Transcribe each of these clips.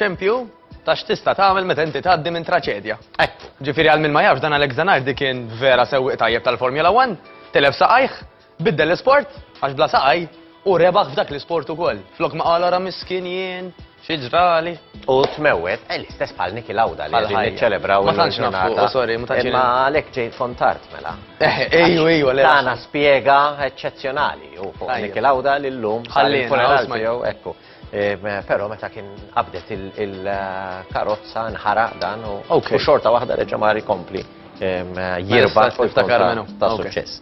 xempju ta' x'tista' tagħmel meta inti tgħaddi minn traċedja. Ġifieri għal min ma jafx dan Alexander Zanardi kien vera sewwieq tajjeb tal-Formula 1, telef saqajh, biddel l-isport għax bla saqaj u rebaħ f'dak l-isport ukoll. Flok ma qal ara miskin jien, xi ġrali. U tmewwet, l-istess bħal Niki Lauda li għedin niċċelebraw Ma tantx nafu, sorry, ma tantx. Imma għalhekk ġejt fontart mela. Ejju, le. Tana spjega eċċezzjonali u fuq Niki Lauda lillum Ħallina, tiegħu ekku. Però meta kien qabdet il-karozza nħaraq dan u xorta waħda reġa' ma jkompli jirbaħ fuq ta' suċċess.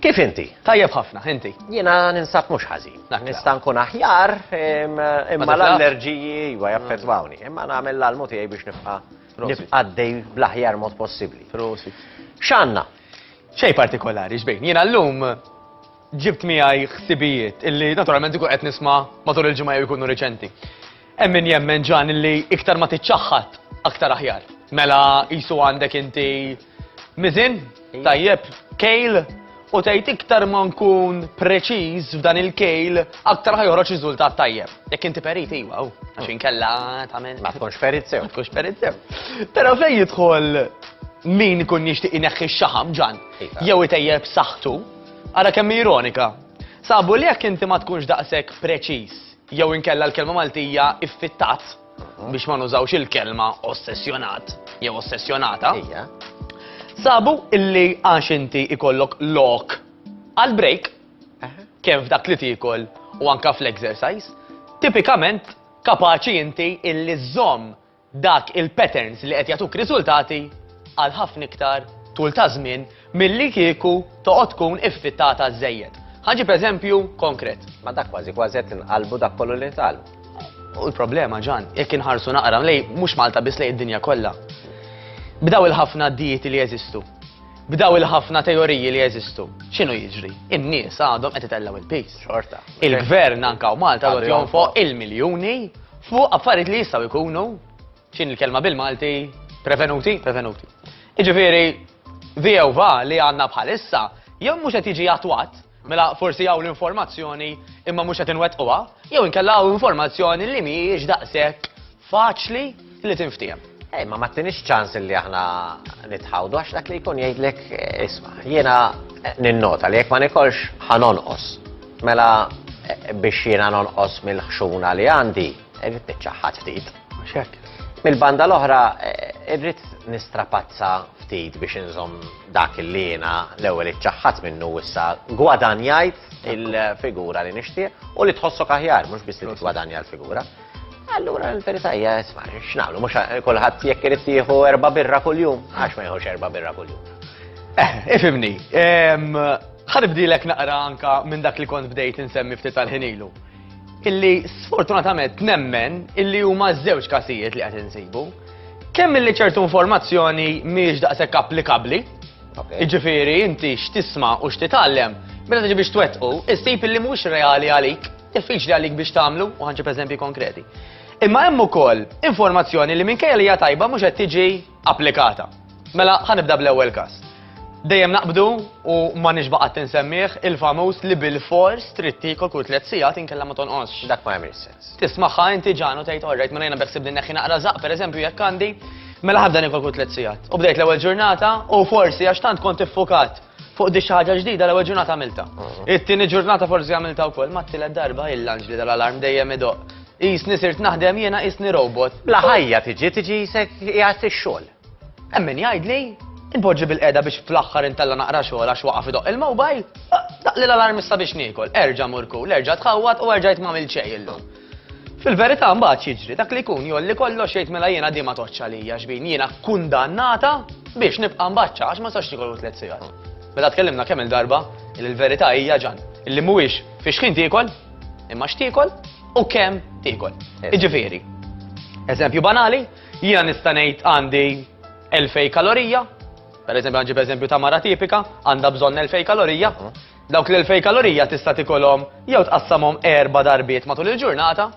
Kif inti? Tajjeb ħafna, inti. Jiena ninsab mhux ħażin. Nista' nkun aħjar imma l-allerġiji iwa jaffettwawni. Imma nagħmel l-almu tiegħi biex nibqa' għaddej bl-aħjar mod possibbli. X'għandna? Xejn partikolari x'bejn. Jiena llum ġibt miegħi ħsibijiet illi naturalment ikun qed nisma' matul il-ġimgħa jkunu riċenti. Hemm min jemmen ġan illi iktar ma tiċċaħħad aktar aħjar. Mela qisu għandek inti miżin, tajjeb, kejl, u tgħid iktar ma nkun preċiż f'dan il-kejl aktar ħajħroġ riżultat tajjeb. Jekk inti perit iwa, għax inkella tagħmel. Ma tkunx perit sew. Ma tkunx perit sew. Però fejn jidħol min ikun jixtieq ineħħi x-xaħam ġan, jew itejjeb saħħtu, ara kemm ironika. Sabu li jekk inti ma tkunx daqshekk preċiż, jew inkella l-kelma Maltija iffittat biex ma nużawx il-kelma ossessjonat jew ossessjonata. Sabu illi għax inti ikollok lok għal-break, kemm f'dak li tikol u anka fl-exercise, tipikament kapaċi inti illi żomm dak il-patterns li qed jagħtuk riżultati għal ħafna iktar tul ta' żmien milli kieku toqgħod tkun iffittata żejjed. Ħaġi pereżempju konkret. Ma dak kważi qed inqalbu dak kollu li talbu. U l-problema ġan, jekk inħarsu naqra lej mhux Malta biss lej id-dinja kollha. Bdaw il-ħafna dieti li jeżistu. Bdaw il-ħafna teoriji li jeżistu. X'inhu jiġri? In-nies għadhom qed itellaw il-pejs. Xorta. Il-gvern anka u Malta għadu jonfoq il-miljuni fuq affarijiet li jistgħu jkunu x'in il-kelma bil-Malti prevenuti. Jiġifieri VOVA li għandna bħalissa jew mhux qed jiġi attwat mela forsi hawn l-informazzjoni imma mhux qed inwettquha, jew inkella hawn informazzjoni li mhijiex daqshekk faċli li tinftiem. Ma ma tinix ċans li aħna nitħawdu għax dak li jkun jgħidlek isma' jiena ninnota li jekk ma nikolx ħanonqos. Mela biex jiena nonqos mill-ħxuna li għandi, irrid niċċaħħad ftit. Mill-banda l-oħra irrid nistrapazza ftit biex inżomm dak li jiena l-ewwel iċċaħħad minnu issa gwadanjajt il-figura li nixtieq u li tħossok aħjar mhux biss li tgwadanja l-figura. Allura l-verità hija isma' x'nagħmlu mhux kulħadd jekk irid jieħu 4 birra kuljum, għax ma jieħux 4 birra kuljum. Ifhimni. Ħanibdilek naqra anka minn dak li kont bdejt insemmi ftit tal-ħinilu. Illi sfortunatament nemmen illi huma żewġ każijiet li qed insibu. Kemm illi ċertu informazzjoni mhijiex daqshekk applikabbli. Jiġifieri inti x'tisma' u x'titgħallem meta tiġi biex twettqu, issib illi mhux reali għalik, diffiċli għalik biex tagħmlu u ħanġib eżempji konkreti. Imma hemm ukoll informazzjoni li minkejja li hija tajba mhux qed tiġi applikata. Mela ħanibda bl-ewwel każ. Dejjem naqbdu u ma nixbaqgħet insemmih il-famuż li bil-fors trid tikol kull 3 sigħat inkella ma tonqosx. Dak ma jagħmilx sens. Tismagħha inti ġanu tgħid orrejt minn jiena beħsib neħħi naqra żaq pereżempju jekk għandi mela ħabda nikol kull 3 sigħat. U bdejt l-ewwel ġurnata u forsi għax tant kont iffukat fuq di ħaġa ġdida l-ewwel ġurnata għamilta. It-tieni ġurnata forsi għamilta wkoll ma t-tielet darba il-lanġ li dal-alarm dejjem idoq. Isni sirt naħdem jiena isni robot. La ħajja tiġi isek qiegħed ix-xogħol. Hemm min jgħidli inpoġġi bil-qiegħda biex fl-aħħar intella naqra xogħol għax waqaf idoq il-mowbajl. Daq li l-alarm issa biex niekol, erġa' murku, erġa' tħawwat u erġajt m'għamil xejn illum. Fil-verità mbagħad jiġri dak li jkun jolli kollox jgħid mela jiena di ma toċċa lija xbin jiena kundannata biex nibqa' mbaċċa għax ma sax nikol 3 sigħat. Mela tkellimna kemm il-darba il-verità hija ġan illi mhuwiex fiex ħin tiekol imma x'tiekol u kemm tiekol. Jiġifieri. Eżempju banali, jiena nista' ngħid għandi 2000 kalorija, pereżempju ħanġib eżempju ta' mara tipika, għandha bżonn 2000 kalorija. Dawk l-2000 kalorija tista' tikolhom jew tqassamhom 4 darbiet matul il-ġurnata,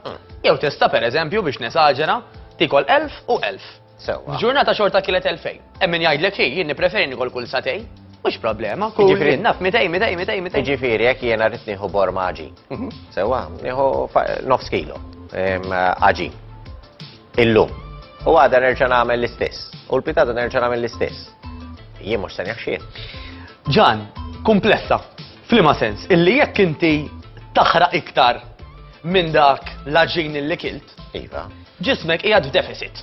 jew tista' pereżempju biex nesaġera tikol 1000 u 1000. F'ġurnata xorta kielet 2000. Hemm min jgħidlek jien nippreferi nikol kull satej. Mhux problema, kull naf 200. Jiġifieri jekk jiena rrid nieħu borma aġi. Sewwa, nieħu nofs kilo aġi. illum. U għada nerġa' nagħmel l-istess. U l-pitada nerġa' nagħmel l-istess. Jien mhux se jaħxien. Ġan, komplessa. Flima sens, illi jekk inti taħraq iktar minn dak l-ġin illi kilt, Iva. ġismek qiegħed f'deficit.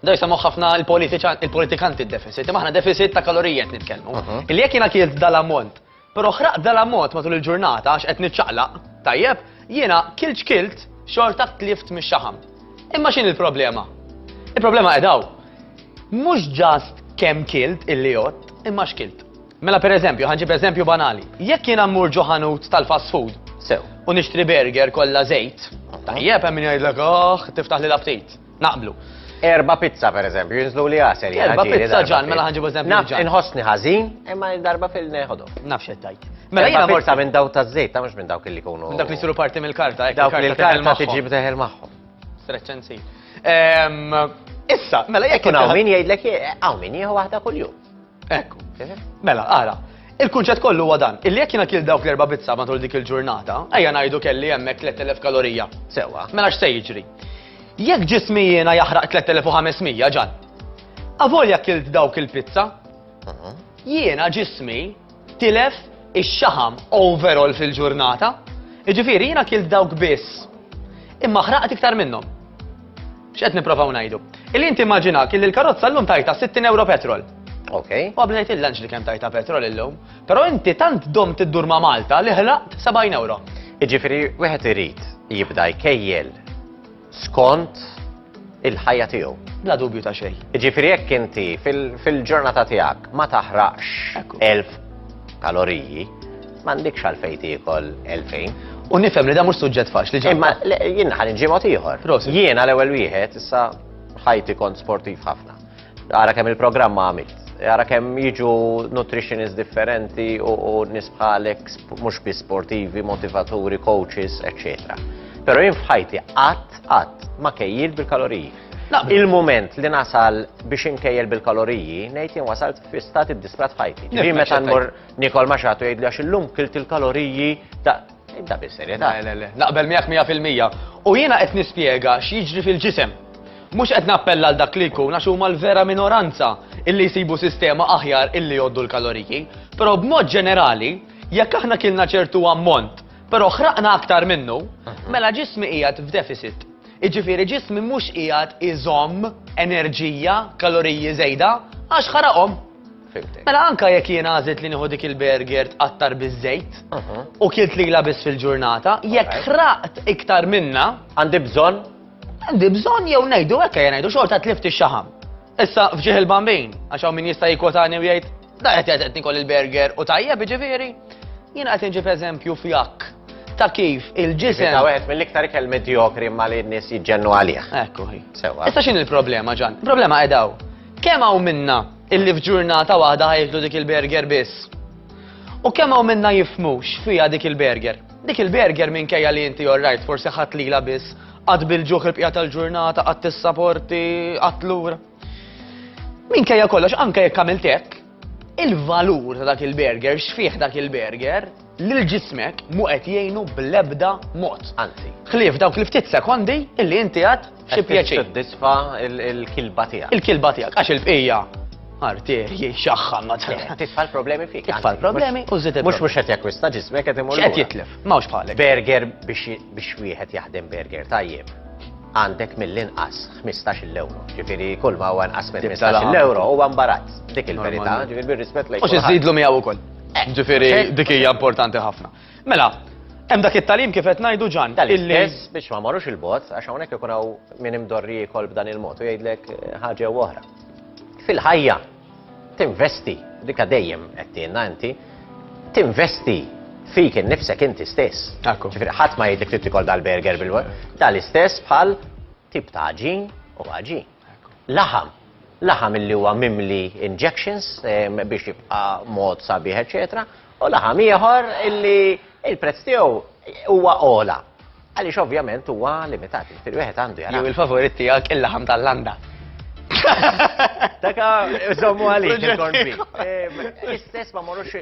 Da jisamu ħafna il-politikanti d-deficit, imma aħna deficit ta' kalorijiet nitkellmu. Illi jekk jiena kilt dal-ammont, però ħraq dal-ammont matul il-ġurnata għax qed niċċaqlaq, tajjeb, jiena kilt xorta tlift mix-xaħam. Imma x'in il-problema? Il-problema edaw. Mhux ġast kemm kilt illi jott, imma x'kilt. Mela per eżempju, ħanġib eżempju banali. Jekk jiena mmur ġoħanut tal-fast food Sew. u nixtri burger kollha żejt, tajjeb hemm min jgħidlek tiftaħ li l-aptit. Naqblu. Erba pizza per eżempju, jinżlu li għaser. Erba pizza ġan, mela ħanġib eżempju Naf ġan. inħossni ħażin, imma darba fil-neħodu. Nafx qed tajt. Mela Mela jiena pizza minn daw taż-żejt, mhux minn dawk li jkunu. Dak li siru parti mill-karta, hekk Dawk li il-karta l-karta teħel tiġi bteħel magħhom. Streċċensi. Issa, mela jekk Ekkun hawn min jgħidlek hawn min jieħu waħda kuljum. Ekku. Mela, ara. Il-kunċett kollu huwa dan. Illi jekk jiena kil dawk l-erba' pizza matul dik il-ġurnata, ejja ngħidu kelli hemmhekk 3000 kalorija. Sewa. Mela x'se jiġri? Jekk ġismi jiena jaħraq 3500 ġan. Avolja kilt dawk il-pizza, jiena ġismi tilef ix-xaħam overall fil-ġurnata. Jiġifieri jiena kilt dawk biss. Imma ħraqt iktar minnhom. X'qed nipprovaw ngħidu? Illi inti immaġina kelli l-karozza llum tajta 60 euro petrol. Okay. U għablejt il-lunch li kemm tajta petrol illum. Però inti tant dom tiddur ma' Malta li ħlaqt 70 euro. Iġifieri wieħed irid jibda jkejjel skont il-ħajja tiegħu. Bla dubju ta' xejn. Iġifieri jekk inti fil-ġurnata tiegħek ma taħraqx Ekku. 1000 kaloriji, m'għandikx għalfejn tiekol 2000. U nifhem li da mhux suġġett faċli ġej. Imma jien ħalinġi mod ieħor. Prosit. Jiena l-ewwel wieħed issa ħajti kont sportiv ħafna. Ara kemm il-programma għamilt. Ara kemm jiġu nutritionists differenti u nisbħalek mhux biss sportivi, motivaturi, coaches, etc. Però jien f'ħajti qatt ma kejjil bil-kaloriji. Il-moment li nasal biex inkejjel bil-kaloriji, ngħid jien wasalt fi stat id-disprat ħajti. Ġifieri meta nmur nikol ma xagħtu jgħidli għax illum kilt il-kaloriji da bis-serjetà. Naqbel miegħek 100%. U jiena qed nispjega x'jiġri fil-ġisem. Mhux qed nappella għal dak li jkun għax huma l-vera minoranza illi jsibu sistema aħjar illi jgħoddu l-kaloriji. Però b'mod ġenerali, jekk aħna kilna ċertu ammont, però ħraqna aktar minnu, mela ġismi qiegħed f'deficit. Iġifieri ġismi mhux qiegħed iżomm enerġija, kaloriji żejda għax ħaraqhom. Mela anka jekk jien għażit li nieħu dik il-burger tqattar biż-żejt u kilt lila biss fil-ġurnata, jekk ħraqt iktar minna, Għandi bżonn għandi bżonn jew ngħidu hekk ngħidu xorta tlift ix-xaħam. Issa fġieħ il-bambin, għax hawn min jista' jikwotani u jgħid, da qed nikol il-burger u tajjeb jiġifieri. Jien qed inġib eżempju fjak ta' kif il-ġisem. Ta' wieħed mill-iktar ikel medjokri ma li n-nies jiġġennu għalih. Ekku hi. Sewa. Issa x'in il-problema ġan? Il-problema qedaw. Kemm hawn minna illi f'ġurnata waħda ħajklu dik il-burger biss? U kemm hawn minna jifmux fija dik il-burger? Dik il-burger minkejja li inti orrajt forsi ħadd lila biss għad bil-ġuħ il-bqija tal-ġurnata, għad tissaporti, għad lura. Minkejja kollox, anke jekk għamilt hekk, il-valur ta' dak il-burger, x'fih dak il-burger, lil ġismek mu qed jgħinu bl-ebda mod. Anzi. Ħlief dawk li ftit sekondi illi inti għad xi pjaċir. Tisfa il-kilba tiegħek. Il-kilba tiegħek għax il-bqija arterji xaħħan ma Tisfa l-problemi fik. Tisfa l-problemi u żid Mhux mhux qed jakkwista ġismek qed imur. X'qed jitlef, m'hawnx bħalek. Burger biex wieħed jaħdem burger tajjeb. Għandek mill-inqas 15 euro. Ġifieri kull ma huwa inqas minn 15 euro huwa imbarazz. Dik il-verità, ġifieri bir-rispett lejn. U x'iżidlu miegħu wkoll. Ġifieri dik hija importanti ħafna. Mela, hemm dak it-talim kif qed ngħidu ġan. Tal-istess biex ma marrux il-bot, għax hawnhekk ikun hawn min imdorri jkoll b'dan il-mod u jgħidlek ħaġa oħra. Fil-ħajja tinvesti, dik dejjem qed tienna inti, tinvesti fik innifsek inti stess. Ġifieri ħadd ma jgħidlek trid tikol dal-burger bil-wol. Tal-istess bħal tip ta' ġin u ġin. Laħam illi huwa mimli injections biex jibqa' mod sabiħ, eċetera, u laħam ieħor illi il-prezz tiegħu huwa ola. Għaliex ovvjament huwa limitat. Wieħed għandu jara. Jew il-favorit tiegħek il-laħam tal-landa. Taka, żommu għalik il-kornbi. Istess ma morrux,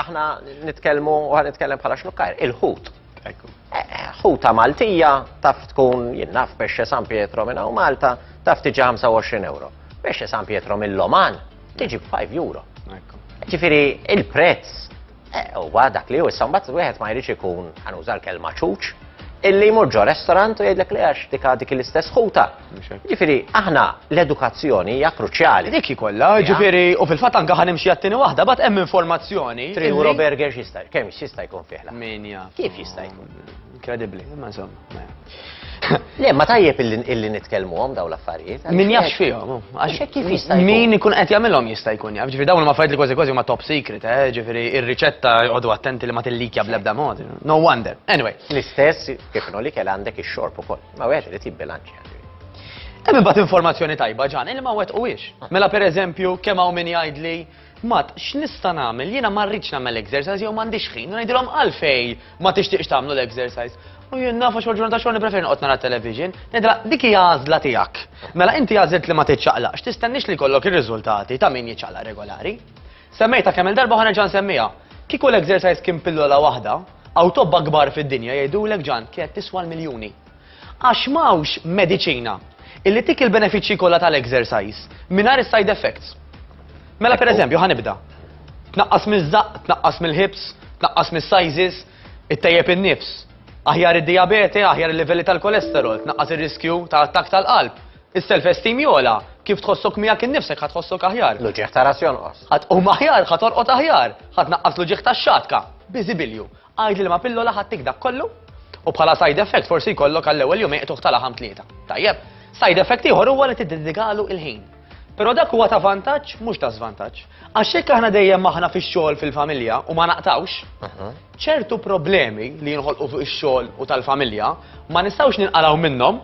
aħna nitkellmu u ħan nitkellem bħala xnukkar, il-ħut. sħuta Maltija taf tkun jinnaf Pesce San Pietro minn hawn Malta taf tiġi 25 euro. Pesce San Pietro mill-Oman tiġi 5 euro. Ġifieri il-prezz huwa dak li hu issa mbagħad wieħed ma jridx ikun ħanuża l-kelma ċuċ illi jmur ġo restorant u jgħidlek li għax dik l-istess ħuta. Ġifieri aħna l-edukazzjoni hija kruċjali. Dik kollha, ġifieri u fil-fatt anke ħanimxi għat-tieni waħda, bad hemm informazzjoni. 3 euro burger x'jista' kemm jista' jkun fih? Min jaf. Kif jista' jkun? Inkredibbli, imma insomma. Le, ma tajjeb illi nitkellmuhom daw l-affarijiet. Min jafx fihom. Kif jista' jkun? Min ikun qed jagħmilhom jista' jkun jaf. Ġifieri dawn ma affarijiet li kważi kważi huma top secret, ġifieri ir-riċetta jqogħdu attenti li ma tillikja bl-ebda mod. No wonder. Anyway. L-istess kif li kell għandek ix-xorb ukoll. Ma wieħed irid jibbilanċja. Hemm imbagħad informazzjoni tajba ġan, illi ma wettquwiex. Mela pereżempju kemm hawn min jgħidli Mat, x'nista' nagħmel? Jiena ma rridx nagħmel exercise jew m'għandix ħin. U ngħidilhom għalfej ma tixtieqx tagħmlu l-exercise. U jien naf għax ġurnata xogħol nippreferi noqgħod nara television. Ngħidilha dik hija għażla tiegħek. Mela inti għażilt li ma tiċċaqlaqx, tistennix li jkollok ir-riżultati ta' min jiċċaqlaq regolari. Semmejta kemm il-darba ħanerġa' nsemmiha. Kieku l-exercise kien pillola waħda, aw tobba kbar fid-dinja jgħidulek ġan kienet tiswa l-miljuni. Għax m'hawnx mediċina illi tik il-benefiċċji kollha tal-exercise mingħajr is-side effects. Mela pereżempju ħanibda. Tnaqqas miż-żaq, tnaqqas mill-hips, tnaqqas mis-sizes, ittejjeb in-nifs. Aħjar id-diabete, aħjar il-livelli tal-kolesterol, tnaqqas ir-riskju ta' attakk tal-qalb. Is-self-esteem jola, kif tħossok miegħek in-nifsek ħadd tħossok aħjar. L-uġieħ ta' ras jonqos. Ħadd qum aħjar, ħadd torqod aħjar, ħadd naqqas l-uġieħ tax-xatka. Biżibilju. Għajdli li ma pillola ħadd tikdak kollu. U bħala side effect forsi jkollok għall-ewwel jum tuħ tal-aħam tlieta. Tajjeb, side effect ieħor huwa li tiddedikalu il-ħin. Però dak huwa ta' vantaġġ mhux ta' żvantaġġ. Għax hekk aħna dejjem maħna fix-xogħol fil-familja u ma naqtawx, ċertu problemi li jinħolqu fuq ix-xogħol u tal-familja ma nistgħux ninqalgħu minnhom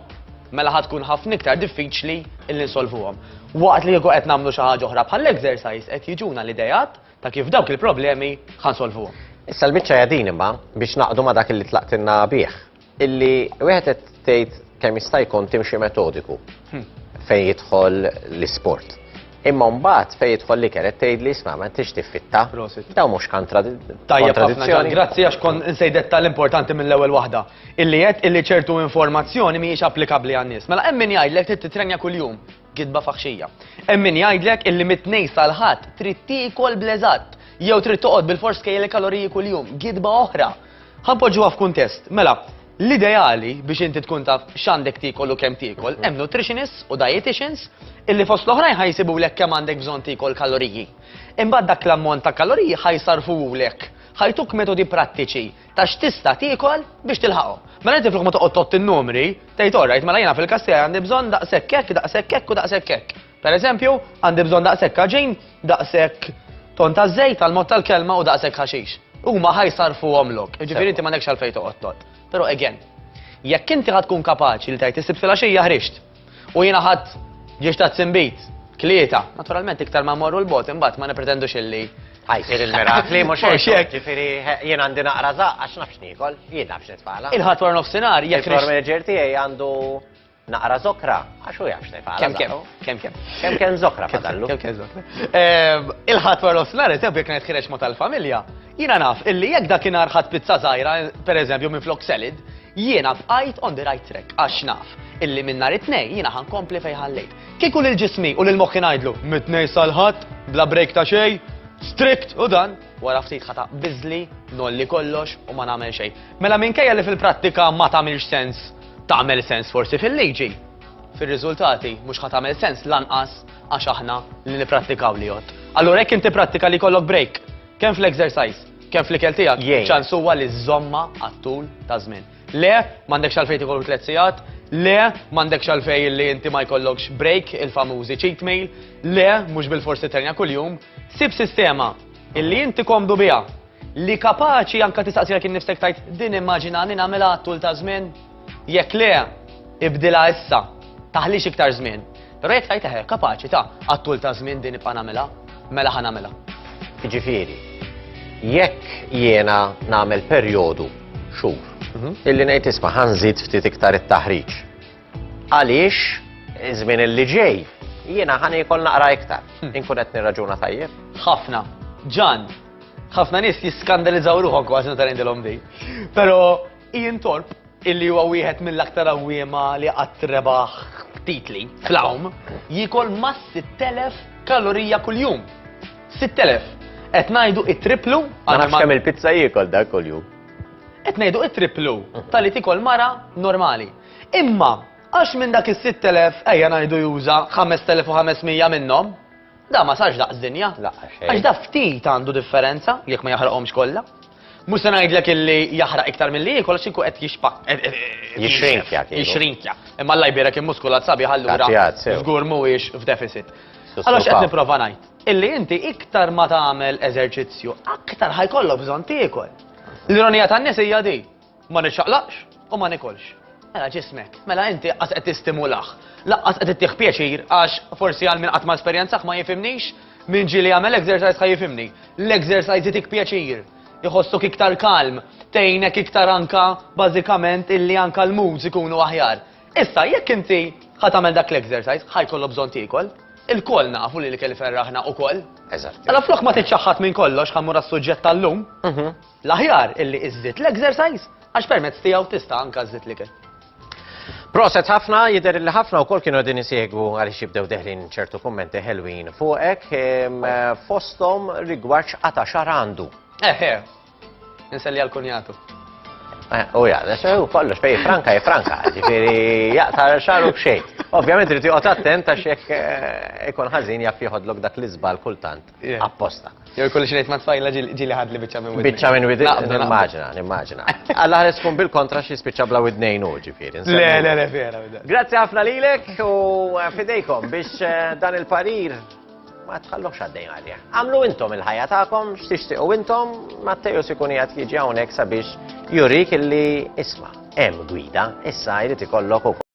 mela ħad tkun ħafna iktar diffiċli illi nsolvuhom. Waqt li jkun qed nagħmlu xi ħaġa oħra bħall-exercise qed jiġuna l-idejat ta' kif dawk il-problemi ħansolvuhom. Issa l-biċċa jadin imma biex naqdu ma dak illi tlaqtilna bih illi wieħed qed tgħid kemm jista' jkun timxi metodiku fejn jidħol l-isport. Imma mbagħad fejn jidħol li kienet tgħid li isma' ma tix tiffitta. Daw mhux kontradizzjoni. Grazzi għax kon insejdet tal-importanti mill-ewwel waħda. Illi qed illi ċertu informazzjoni mhijiex applikabbli għan-nies. Mela hemm min jgħidlek trid titrenja kuljum, gidba faħxija. Hemm min jgħidlek illi mit-tnejn sal-ħadd trid tiekol bleżatt jew trid toqgħod bil-fors kejjel kaloriji kuljum, gidba oħra. Ħanpoġġuha f'kuntest. Mela, l-ideali biex inti tkun taf x'għandek tiekol u kemm tiekol, hemm nutritionists u dietitians illi fost l-oħrajn ħajsibulek kemm għandek bżonn tiekol kaloriji. Imbagħad dak l-ammont ta' kaloriji ħajsarfulek, ħajtuk metodi prattiċi ta' x'tista' tiekol biex tilħaqhom. Mela inti ma toqgħod tott in-numri, tgħid orajt mela jiena fil-kassija għandi bżonn daqshekk hekk, daqshekk hekk u daqshekk hekk. Pereżempju, għandi bżonn daqshekk ħaġin, daqshekk ton ta' żejt tal-mod tal-kelma u daqshekk ħaxix. Huma ħajsarfuhomlok, jiġifieri inti m'għandekx għalfejn toqgħod tot. Pero again, jekk inti ħad tkun kapaċi li tajt isib filgħaxija ħrixt u jiena ħadd ġiex ta' tsimbit, klieta, naturalment iktar ma morru l-bot imbagħad ma nipretendux illi ħajsir il-mirakli mhux hekk. Ġifieri jien għandi naqra żaq għax nafx niekol, jien nafx nitfala. Il-ħadd wara nofsinhar jekk il-manager tiegħi għandu naqra zokra għax hu jafx nitfala. Kemm zokra fadallu. Kemm zokra. Il-ħadd wara nofsinhar eżempju jekk nitħireġ ma' tal-familja, jiena naf illi jekk dakinhar ħadd pizza żgħira pereżempju minn flok salad, jiena bqajt on the right track għax naf illi minn nhar it-tnejn jiena ħankompli fejn ħallejt. Kieku lil ġismi u lil moħħi ngħidlu mit-tnejn sal-ħadd bla break ta' xejn, strict u dan wara ftit ħata biżli, nolli kollox u ma nagħmel xejn. Mela minkejja li fil-prattika ma tagħmilx sens, tagħmel sens forsi fil-liġi. Fir-riżultati mhux ħadd tagħmel sens lanqas għax aħna li nipprattikaw li jgħod. Allura hekk inti prattika li jkollok break, kemm fl-exercise, kemm fl-ikel tiegħek, ċans huwa li żomma għat-tul ta' żmien. Le, m'għandekx għalfejn tikollok 3 sigħat, le, m'għandekx għalfejn li inti ma jkollokx break, il-famużi cheat meal, le, mhux bil-forsi trenja kuljum, sib sistema illi inti komdu biha li kapaċi anke tistaqsilek innifsek tajt din immaġinani nagħmilha għat-tul ta' żmien. Jekk le, ibdilha issa, taħlix iktar żmien. Però jekk tajt eħe kapaċi ta' għat-tul ta' żmien din ibqa' nagħmilha, mela ħa nagħmilha. Jiġifieri, jekk jiena nagħmel perjodu xhur illi ngħid isma' ħanżid ftit iktar it-taħriġ. Għaliex żmien illi ġej jiena ħanikol naqra iktar. Inkun qed nirraġuna tajjeb? Ħafna. Ġan, ħafna nies jiskandalizzaw ruħhom kważi meta ngħidilhom di. Però Ian Thorpe illi huwa wieħed mill-aktar awwiema li qatt rebaħ titli fl-awm, jikol ma' 6,000 kalorija kuljum. 6,000. Qed ngħidu it-triplu. Ma nafx kemm il-pizza jiekol dak kuljum. Qed ngħidu it-triplu tal-li tikol mara normali. Imma għax minn dak is-6,000 ejja ngħidu juża 5,500 minnhom, da ma sarx daqs dinja. Għax da ftit għandu differenza jekk ma jaħraqhomx kollha. Mhux se ngħidlek illi jaħraq iktar milli jiekol għax inkun qed Jixrinkja kienu. Jixrinkja. Imma Alla jbierek il-muskulat sabiħ allura Kazzjat, sew. żgur mhuwiex f'deficit. Allora x'qed nipprova ngħid? Illi inti iktar ma tagħmel eżerċizzju, aktar ħajkollok bżonn tiekol. L-ironija tan-nies hija di, ma nixxaqlaqx u ma nikolx. Mela ġismek, mela inti qas qed tistimulah. Laqqas qed ittieħ pjaċir għax forsi għal minn qatt ma esperjenzaħ ma jifhimnix, min ġieli jagħmel exercise ħaj jifhimni. L-exercise itik pjaċir, iħossok iktar kalm, tgħinek iktar anka bażikament illi anka l-moods ikunu aħjar. Issa jekk inti ħadd tagħmel dak l-exercise ħajkollu bżonn tiekol. Il-koll nafu li kelli ferraħna ukoll. Eżatt. Alla flok ma titxaħħat minn kollox ħammur għas-suġġett tal-lum. L-aħjar illi iżżid l-exercise għax permezz tiegħu tista' anka żżid l-ikel. Proset ħafna, jidher li ħafna wkoll kienu din isegwu għaliex jibdew deħlin ċertu kummenti ħelwin fuqek fosthom rigward x'qata xar għandu. Ninselli għal-kunjatu. Ja, kollox fej franka, ġifieri jaqta xaru b'xejn. Ovvjament trid joqgħod attent għax jekk ikun ħażin jaf jieħodlok dak l-iżbal kultant. Apposta. Jew ikolli xi ngħid ma tfajla ġieli ħadli biċċa minn widni. Biċċa minn widni, nimmaġina. Alla ħares tkun bil-kontra xi spiċċa bla widnejn hu ġifieri. Le, vera. Grazzi ħafna lilek u fidejkom biex dan il-parir ma tħallux għaddejn għalija. Għamlu intom il-ħajja tagħkom x'tixtiequ intom, Matteo ikun qiegħed jiġi hawnhekk sabiex jurik illi isma' hemm gwida, issa jrid ikollok ukoll